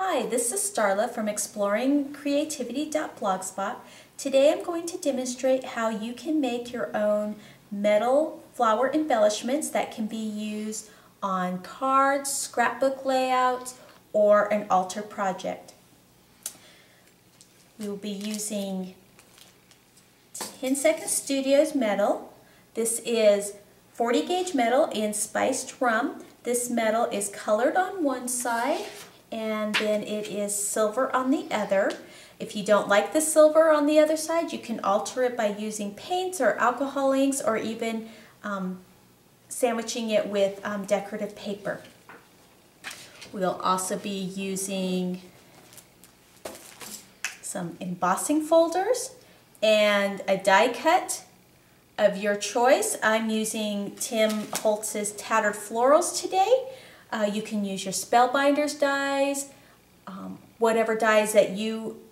Hi, this is Starla from exploringcreativity.blogspot. Today I'm going to demonstrate how you can make your own metal flower embellishments that can be used on cards, scrapbook layouts, or an altar project. We will be using 10 Second Studios metal. This is 40 gauge metal in spiced rum. This metal is colored on one side and then it is silver on the other. If you don't like the silver on the other side, you can alter it by using paints or alcohol inks or even sandwiching it with decorative paper. We'll also be using some embossing folders and a die cut of your choice. I'm using Tim Holtz's Tattered Florals today. You can use your Spellbinders dies, whatever dies that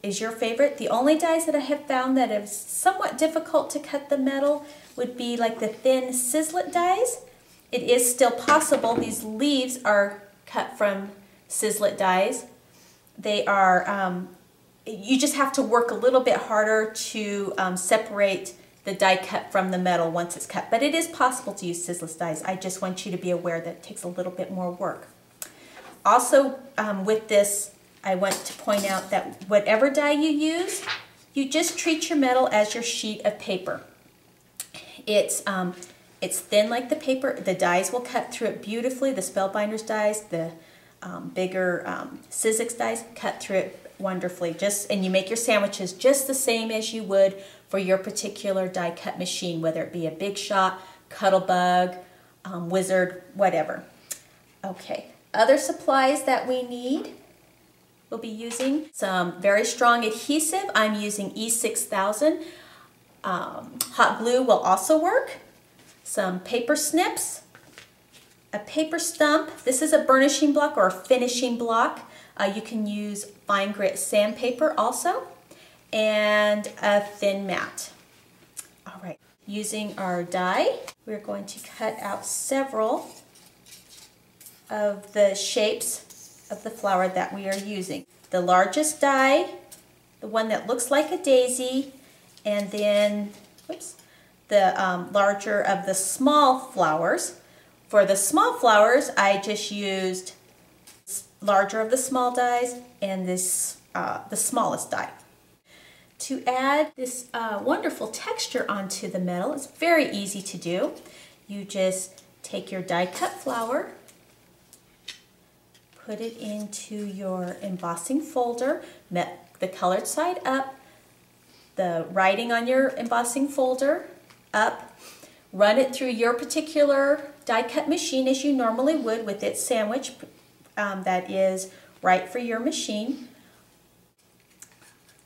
is your favorite. The only dies that I have found that is somewhat difficult to cut the metal would be like the thin Sizzlet dies. It is still possible. These leaves are cut from Sizzlet dies. They are, you just have to work a little bit harder to separate the die cut from the metal once it's cut. But it is possible to use Sizzlet dies. I just want you to be aware that it takes a little bit more work. Also, with this, I want to point out that whatever die you use, you just treat your metal as your sheet of paper. It's thin like the paper. The dies will cut through it beautifully. The Spellbinders dies, the bigger Sizzix dies cut through it wonderfully. And you make your sandwiches just the same as you would for your particular die cut machine, whether it be a Big Shot, Cuttlebug, Wizard, whatever. Okay, other supplies that we need. We'll be using some very strong adhesive. I'm using E6000. Hot glue will also work. Some paper snips, a paper stump. This is a burnishing block or a finishing block. You can use fine grit sandpaper also, and a thin mat. All right, using our die, we're going to cut out several of the shapes of the flower that we are using. The largest die, the one that looks like a daisy, and then, whoops, the larger of the small flowers. For the small flowers, I just used larger of the small dies and this the smallest die. To add this wonderful texture onto the metal, it's very easy to do. You just take your die cut flower, put it into your embossing folder, the colored side up, the writing on your embossing folder up, run it through your particular die cut machine as you normally would with its sandwich that is right for your machine.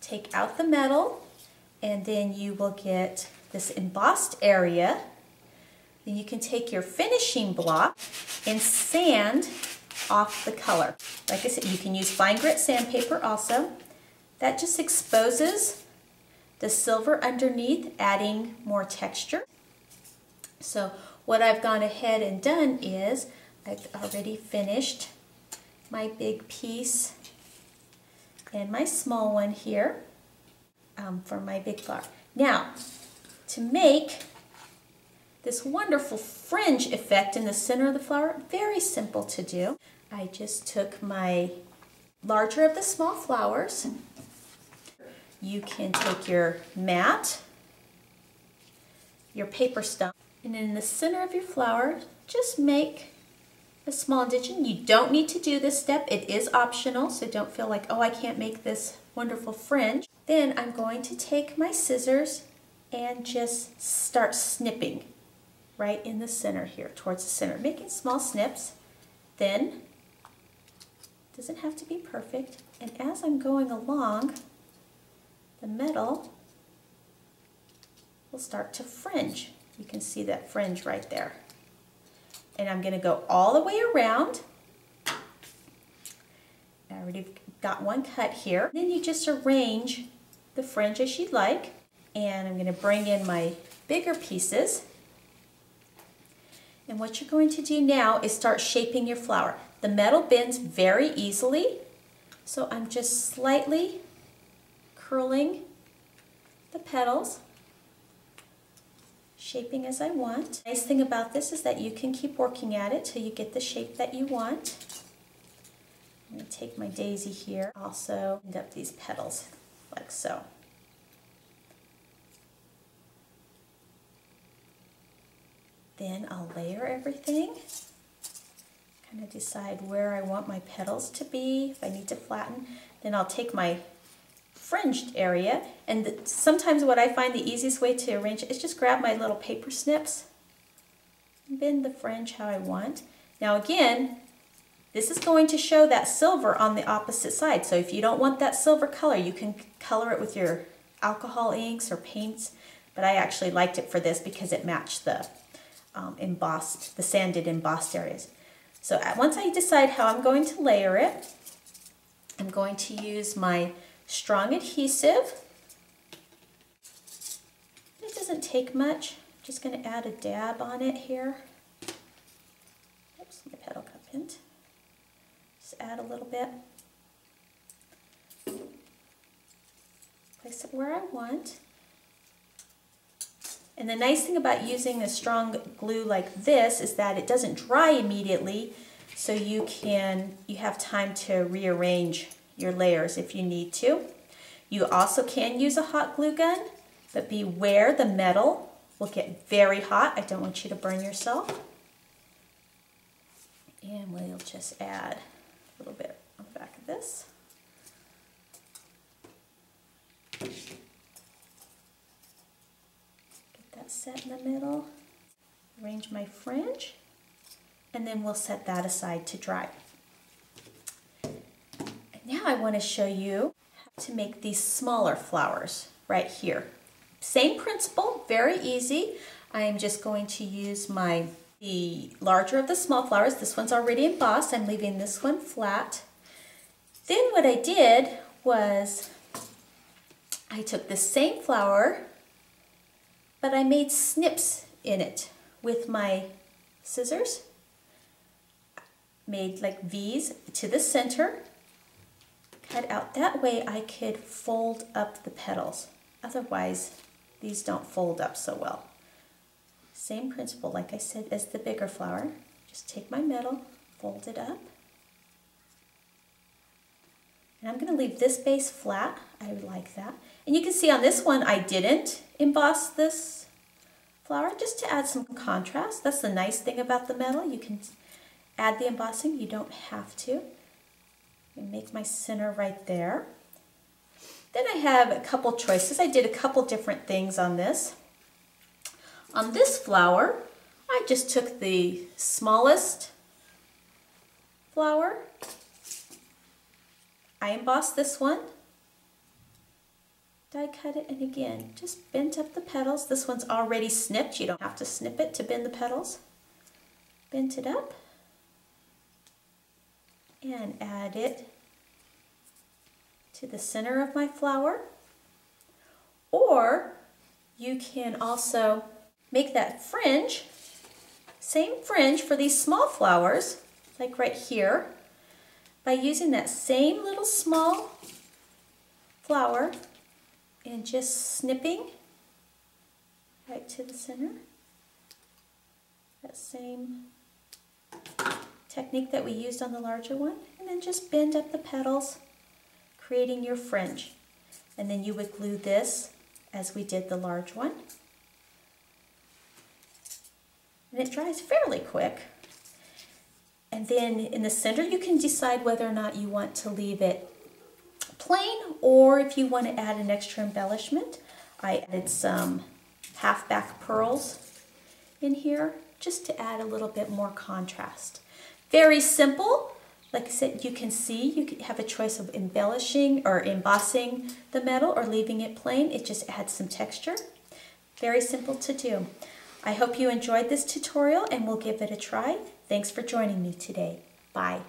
Take out the metal and then you will get this embossed area. Then you can take your finishing block and sand off the color. Like I said, you can use fine grit sandpaper also. That just exposes the silver underneath, adding more texture. So what I've gone ahead and done is I've already finished my big piece and my small one here for my big flower. Now, to make this wonderful fringe effect in the center of the flower, very simple to do. I just took my larger of the small flowers. You can take your mat, your paper stump, and in the center of your flower, just make a small indentation. You don't need to do this step. It is optional, so don't feel like, oh, I can't make this wonderful fringe. Then I'm going to take my scissors and just start snipping right in the center here, towards the center, making small snips. Then, doesn't have to be perfect, and as I'm going along, the metal will start to fringe. You can see that fringe right there. And I'm going to go all the way around. I already got one cut here. Then you just arrange the fringe as you'd like. And I'm going to bring in my bigger pieces. And what you're going to do now is start shaping your flower. The metal bends very easily, So I'm just slightly curling the petals, shaping as I want. The nice thing about this is that you can keep working at it till you get the shape that you want. I'm going to take my daisy here, also end up these petals like so. Then I'll layer everything, kind of decide where I want my petals to be, if I need to flatten. Then I'll take my fringed area, and sometimes what I find the easiest way to arrange it is just grab my little paper snips and bend the fringe how I want. Now again, this is going to show that silver on the opposite side, so if you don't want that silver color, you can color it with your alcohol inks or paints, but I actually liked it for this because it matched the the sanded embossed areas. So once I decide how I'm going to layer it, I'm going to use my strong adhesive. It doesn't take much. I'm just going to add a dab on it here. Oops, my petal got bent. Just add a little bit. Place it where I want. And the nice thing about using a strong glue like this is that it doesn't dry immediately, so you have time to rearrange your layers if you need to. You also can use a hot glue gun, but beware, the metal will get very hot. I don't want you to burn yourself. And we'll just add a little bit on the back of this. Set in the middle, arrange my fringe, and then we'll set that aside to dry. And now I want to show you how to make these smaller flowers right here. Same principle, very easy. I am just going to use the larger of the small flowers. This one's already embossed. I'm leaving this one flat. Then what I did was I took the same flower, but I made snips in it with my scissors. Made like V's to the center. Cut out. That way I could fold up the petals. Otherwise, these don't fold up so well. Same principle, like I said, as the bigger flower. Just take my metal, fold it up. And I'm going to leave this base flat. I like that. And you can see on this one I didn't emboss this flower, just to add some contrast. That's the nice thing about the metal. You can add the embossing. You don't have to. And make my center right there. Then I have a couple choices. I did a couple different things on this. On this flower, I just took the smallest flower. I embossed this one, die cut it, and again, just bent up the petals. This one's already snipped. You don't have to snip it to bend the petals. Bent it up and add it to the center of my flower. Or you can also make that fringe, same fringe for these small flowers, like right here, by using that same little small flower and just snipping right to the center. That same technique that we used on the larger one, and then just bend up the petals, creating your fringe. And then you would glue this as we did the large one. And it dries fairly quick. And then in the center, you can decide whether or not you want to leave it plain or if you want to add an extra embellishment. I added some half-back pearls in here just to add a little bit more contrast. Very simple. Like I said, you can see, you can have a choice of embellishing or embossing the metal or leaving it plain. It just adds some texture. Very simple to do. I hope you enjoyed this tutorial and we'll give it a try. Thanks for joining me today. Bye.